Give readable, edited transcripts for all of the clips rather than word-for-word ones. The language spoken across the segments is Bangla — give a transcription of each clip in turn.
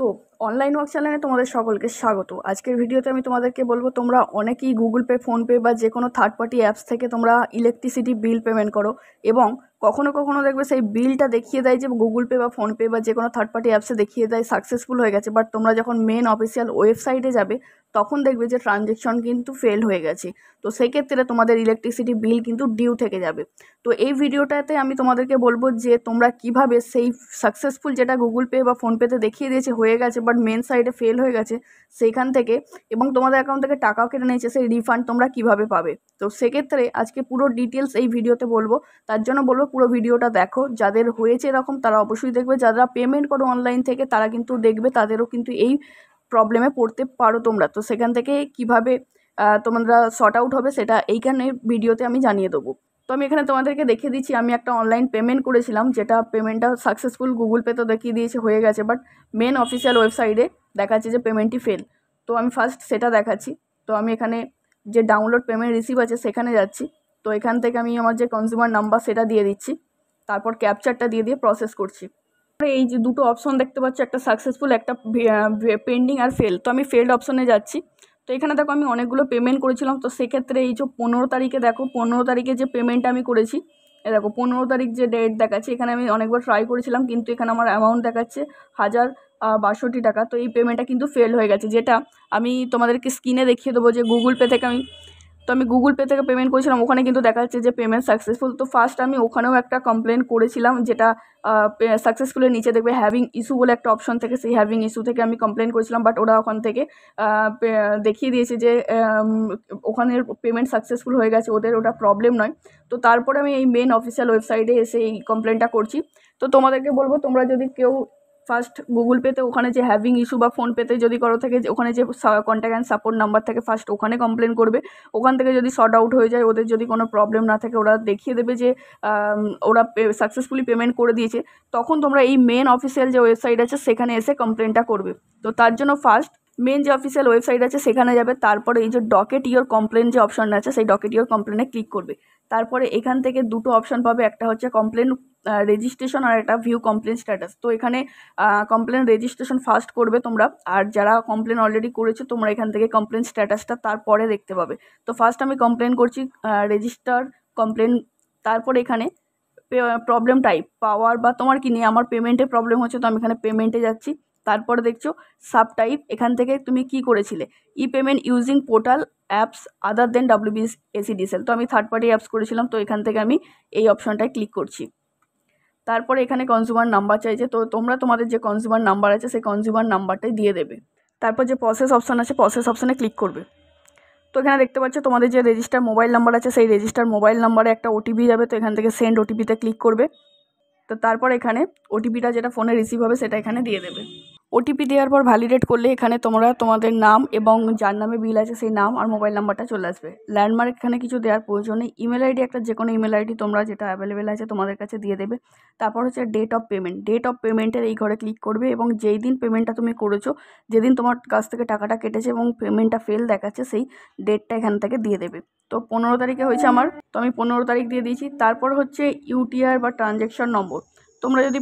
তো অনলাইন ওয়ার্ক চ্যানেলে তোমাদের সকলকে স্বাগত। আজকের ভিডিওতে আমি তোমাদেরকে বলবো, তোমরা অনেকেই গুগল পে, ফোনপে বা যে কোনো থার্ড পার্টি অ্যাপস থেকে তোমরা ইলেকট্রিসিটি বিল পেমেন্ট করো এবং কখনো কখনো দেখবে সেই বিলটা দেখিয়ে দেয় যে গুগল পে বা ফোনপে বা যে কোনো থার্ড পার্টি অ্যাপসে দেখিয়ে দেয় সাকসেসফুল হয়ে গেছে, বাট তোমরা যখন মেন অফিসিয়াল ওয়েবসাইটে যাবে তখন দেখবে যে ট্রানজ্যাকশন কিন্তু ফেল হয়ে গেছে। তো সেই ক্ষেত্রে তোমাদের ইলেকট্রিসিটি বিল কিন্তু ডিউ থেকে যাবে। তো এই ভিডিওটাতে আমি তোমাদেরকে বলবো যে তোমরা কিভাবে সেই সাকসেসফুল, যেটা গুগল পে বা ফোনপেতে দেখিয়ে দিয়েছে হয়ে গেছে বাট মেন সাইডে ফেল হয়ে গেছে, সেইখান থেকে এবং তোমাদের অ্যাকাউন্ট থেকে টাকাও কেটে নিয়েছে, সেই রিফান্ড তোমরা কিভাবে পাবে। তো সেক্ষেত্রে আজকে পুরো ডিটেলস এই ভিডিওতে বলবো। তার জন্য বলবো পুরো ভিডিওটা দেখো। যাদের হয়েছে এরকম তারা অবশ্যই দেখবে, যারা পেমেন্ট করো অনলাইন থেকে তারা কিন্তু দেখবে, তাদেরও কিন্তু এই প্রবলেমে পড়তে পারো তোমরা। তো সেখান থেকে কিভাবে তোমরা শর্ট আউট হবে সেটা এইখানে ভিডিওতে আমি জানিয়ে দেবো। তো আমি এখানে তোমাদেরকে দেখিয়ে দিচ্ছি, আমি একটা অনলাইন পেমেন্ট করেছিলাম, যেটা পেমেন্টটা সাকসেসফুল গুগল পে তো দেখিয়ে দিয়েছে হয়ে গেছে, বাট মেন অফিসিয়াল ওয়েবসাইটে দেখাচ্ছে যে পেমেন্টটি ফেল। তো আমি ফার্স্ট সেটা দেখাচ্ছি। তো আমি এখানে যে ডাউনলোড পেমেন্ট রিসিভ আছে সেখানে যাচ্ছি। তো এখান থেকে আমি আমার যে কনজিউমার নাম্বার সেটা দিয়ে দিচ্ছি, তারপর ক্যাপচারটা দিয়ে প্রসেস করছি। এই যে দুটো অপশন দেখতে পাচ্ছি, একটা সাকসেসফুল, একটা পেন্ডিং আর ফেল। তো আমি ফেলড অপশনে যাচ্ছি। তো এখানে দেখো আমি অনেকগুলো পেমেন্ট করেছিলাম, তো সেক্ষেত্রে এই যে 15 তারিখে দেখো, 15 তারিখে যে পেমেন্টটা আমি করেছি, এ দেখো 15 তারিখ যে ডেট দেখাচ্ছে, এখানে আমি অনেকবার ট্রাই করেছিলাম কিন্তু এখানে আমার অ্যামাউন্ট দেখাচ্ছে 1062 টাকা। তো এই পেমেন্টটা কিন্তু ফেল হয়ে গেছে, যেটা আমি তোমাদেরকে স্ক্রিনে দেখিয়ে দেবো যে গুগল পে থেকে আমি গুগল পে থেকে পেমেন্ট করেছিলাম, ওখানে কিন্তু দেখা যাচ্ছে যে পেমেন্ট সাকসেসফুল। তো ফার্স্ট আমি ওখানেও একটা কমপ্লেন করেছিলাম, যেটা সাকসেসফুলের নিচে দেখবে হ্যাভিং ইস্যু বলে একটা অপশন থেকে, সেই হ্যাভিং ইস্যু থেকে আমি কমপ্লেন করেছিলাম, বাট ওরা ওখান থেকে দেখিয়ে দিয়েছে যে ওখানের পেমেন্ট সাকসেসফুল হয়ে গেছে, ওদের ওটা প্রবলেম নয়। তো তারপরে আমি এই মেন অফিসিয়াল ওয়েবসাইটে এসে এই কমপ্লেনটা করছি। তো তোমাদেরকে বলবো, তোমরা যদি কেউ ফার্স্ট গুগল পেতে ওখানে যে হ্যাভিং ইস্যু বা ফোনপেতে যদি করো থেকে, ওখানে যে কন্ট্যাক্ট অ্যান্ড সাপোর্ট নাম্বার থাকে ফার্স্ট ওখানে কমপ্লেন করবে। ওখান থেকে যদি শর্ট আউট হয়ে যায়, ওদের যদি কোনো প্রবলেম না থাকে, ওরা দেখিয়ে দেবে যে ওরা সাকসেসফুলি পেমেন্ট করে দিয়েছে, তখন তোমরা এই মেন অফিসিয়াল যে ওয়েবসাইট আছে সেখানে এসে কমপ্লেনটা করবে। তো তার জন্য ফার্স্ট মেন যে অফিসিয়াল ওয়েবসাইট আছে সেখানে যাবে, তারপরে এই যে ডকেট ইওর কমপ্লেন যে অপশানটা আছে সেই ডকেট ইওর কমপ্লেনে ক্লিক করবে। তারপরে এখান থেকে দুটো অপশান পাবে, একটা হচ্ছে কমপ্লেন রেজিস্ট্রেশন আর একটা ভিউ কমপ্লেন স্ট্যাটাস। তো এখানে কমপ্লেন রেজিস্ট্রেশন ফার্স্ট করবে তোমরা, আর যারা কমপ্লেন অলরেডি করেছো তোমরা এখান থেকে কমপ্লেন স্ট্যাটাসটা তারপরে দেখতে পাবে। তো ফার্স্ট আমি কমপ্লেন করছি, রেজিস্টার কমপ্লেন। তারপরে এখানে প্রবলেম টাইপ পাওয়ার বা তোমার কি নেই, আমার পেমেন্টে প্রবলেম হচ্ছে, তো আমি এখানে পেমেন্টে যাচ্ছি। তারপরে দেখছো সাব টাইপ, এখান থেকে তুমি কি করেছিলে, e payment using portal apps other than WBSEDSL। তো আমি থার্ড পার্টি অ্যাপস করেছিলাম, তো এখান থেকে আমি এই অপশনটায় ক্লিক করছি। তারপরে এখানে কনজিউমার নাম্বার চাইছে, তো তোমরা তোমাদের যে কনজিউমার নাম্বার আছে সেই কনজিউমার নাম্বারটাই দিয়ে দেবে। তারপর যে প্রসেস অপশান আছে প্রসেস অপশানে ক্লিক করবে। তো এখানে দেখতে পাচ্ছ তোমাদের যে রেজিস্টার মোবাইল নাম্বার আছে সেই রেজিস্টার মোবাইল নাম্বারে একটা ওটিপি যাবে, তো এখান থেকে সেন্ড ওটিপিতে ক্লিক করবে। তো তারপর এখানে ওটিপিটা যেটা ফোনে রিসিভ হবে সেটা এখানে দিয়ে দেবে। ওটিপি দেওয়ার পর ভ্যালিডেট করলে এখানে তোমরা তোমাদের নাম এবং যার নামে বিল আছে সেই নাম আর মোবাইল নাম্বারটা চলে আসবে। ল্যান্ডমার্ক এখানে কিছু দেওয়ার প্রয়োজন নেই। ইমেল আইডি একটা যে কোনো ইমেল আইডি তোমরা যেটা অ্যাভেলেবেল আছে তোমাদের কাছে দিয়ে দেবে। তারপর হচ্ছে date of payment, date of পেমেন্টের এই ঘরে ক্লিক করবে এবং যেই দিন পেমেন্টটা তুমি করেছো, যেদিন তোমার কাছ থেকে টাকাটা কেটেছে এবং পেমেন্টটা ফেল দেখাচ্ছে, সেই ডেটটা এখান থেকে দিয়ে দেবে। তো 15 তারিখে হয়েছে আমার, তো আমি 15 তারিখ দিয়ে দিয়েছি। তারপর হচ্ছে ইউটিআর বা ট্রানজ্যাকশন নম্বর। তোমরা যদি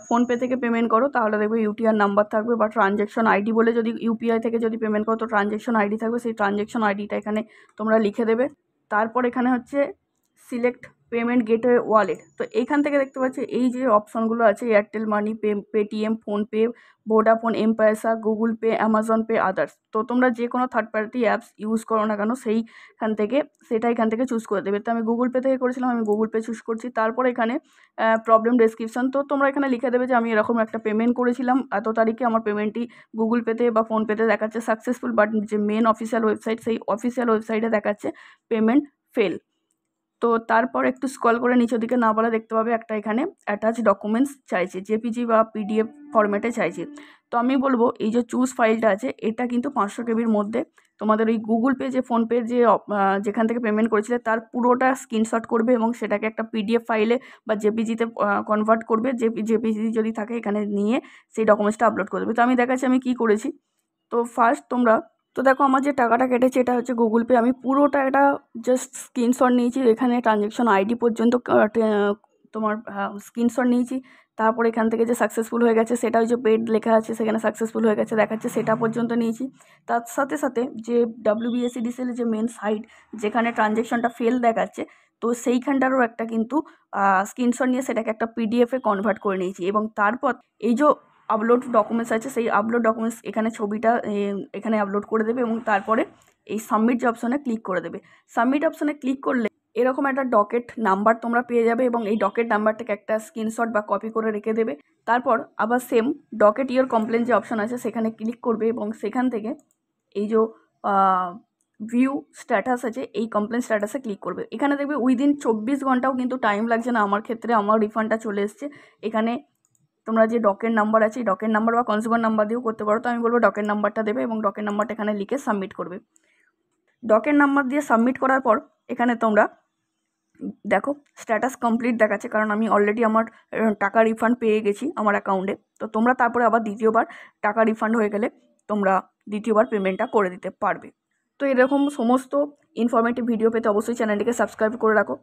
ফোনপে থেকে পেমেন্ট করো তাহলে দেখবে ইউটিআর নাম্বার থাকবে, বা ট্রানজ্যাকশন আইডি বলে যদি ইউপিআই থেকে যদি পেমেন্ট করো তো ট্রানজ্যাকশন আইডি থাকবে, সেই ট্রানজ্যাকশন আইডিটা এখানে তোমরা লিখে দেবে। তারপর এখানে হচ্ছে সিলেক্ট পেমেন্ট গেটওয়ে ওয়ালেট। তো এইখান থেকে দেখতে পাচ্ছি এই যে অপশনগুলো আছে, Airtel money, Paytm, PhonePe, Vodafone, M Pesa, Google Pay, Amazon Pay, others. তো তোমরা যে কোনো থার্ড পার্টি অ্যাপস ইউজ করো না কেন সেইখান থেকে সেটা এখান থেকে চুজ করে দেবে। তো আমি গুগল পে থেকে করেছিলাম, আমি গুগল পে চুজ করছি। তারপর এখানে প্রবলেম ডেসক্রিপশন, তো তোমরা এখানে লিখে দেবে যে আমি এরকম একটা পেমেন্ট করেছিলাম এত তারিখে, আমার পেমেন্টটি গুগল পেতে বা ফোনপেতে দেখাচ্ছে সাকসেসফুল, বাট যে মেন অফিসিয়াল ওয়েবসাইট সেই অফিসিয়াল ওয়েবসাইটে দেখাচ্ছে পেমেন্ট ফেল। তো তারপর একটু স্ক্রল করে নিচের দিকে না বলে দেখতে পাবে একটা এখানে অ্যাটাচ ডকুমেন্টস চাইছে, জেপিজি বা পিডিএফ ফরম্যাটে চাইছে। তো আমি বলবো এই যে চুজ ফাইলটা আছে এটা কিন্তু 500 কেবির মধ্যে তোমাদের ওই গুগল পে যে ফোনপের যে যেখান থেকে পেমেন্ট করেছিলে তার পুরোটা স্ক্রিনশট করবে এবং সেটাকে একটা পিডিএফ ফাইলে বা জেপিজিতে কনভার্ট করবে। জেপিজি যদি থাকে এখানে নিয়ে সেই ডকুমেন্টসটা আপলোড করে দেবে। তো আমি দেখাচ্ছি আমি কী করেছি। তো ফার্স্ট তোমরা, তো দেখো আমার যে টাকাটা কেটেছে এটা হচ্ছে গুগল পে, আমি পুরোটা এটা জাস্ট স্ক্রিনশট নিয়েছি, এখানে ট্রানজ্যাকশন আইডি পর্যন্ত তোমার স্ক্রিনশট নিয়েছি। তারপর এখান থেকে যে সাকসেসফুল হয়ে গেছে সেটা ওই যে পেড লেখা আছে সেখানে সাকসেসফুল হয়ে গেছে দেখাচ্ছে, সেটা পর্যন্ত নিয়েছি। তার সাথে সাথে যে WBSEDCL যে মেন সাইট যেখানে ট্রানজ্যাকশনটা ফেল দেখাচ্ছে, তো সেইখানটারও একটা কিন্তু স্ক্রিনশট নিয়ে সেটাকে একটা PDF-এ কনভার্ট করে নিয়েছি। এবং তারপর এই যে আপলোড ডকুমেন্টস আছে সেই আপলোড ডকুমেন্টস এখানে ছবিটা এখানে আপলোড করে দেবে এবং তারপরে এই সাবমিট যে অপশনে ক্লিক করে দেবে। সাবমিট অপশনে ক্লিক করলে এরকম একটা ডকেট নাম্বার তোমরা পেয়ে যাবে এবং এই ডকেট নাম্বারটাকে একটা স্ক্রিনশট বা কপি করে রেখে দেবে। তারপর আবার সেম ডকেট ইওর কমপ্লেন যে অপশন আছে সেখানে ক্লিক করবে এবং সেখান থেকে এই যে ভিউ স্ট্যাটাস আছে এই কমপ্লেন স্ট্যাটাসে ক্লিক করবে। এখানে দেখবে উইদিন 24 ঘন্টাও কিন্তু টাইম লাগছে না। আমার ক্ষেত্রে আমার রিফান্ডটা চলে এসছে। এখানে তোমরা যে ডকেট নাম্বার আছে এই ডকেট নাম্বার বা কনজিউমার নাম্বার দিয়েও করতে পারো, তো আমি বলবো ডকেট নাম্বারটা দেবে এবং ডকেট নাম্বারটা এখানে লিখে সাবমিট করবে। ডকেট নাম্বার দিয়ে সাবমিট করার পর এখানে তোমরা দেখো স্ট্যাটাস কমপ্লিট দেখাচ্ছে, কারণ আমি অলরেডি আমার টাকা রিফান্ড পেয়ে গেছি আমার অ্যাকাউন্টে। তো তোমরা তারপরে আবার দ্বিতীয়বার টাকা রিফান্ড হয়ে গেলে তোমরা দ্বিতীয়বার পেমেন্টটা করে দিতে পারবে। তো এরকম সমস্ত ইনফরমেটিভ ভিডিও পেতে অবশ্যই চ্যানেলটিকে সাবস্ক্রাইব করে রাখো।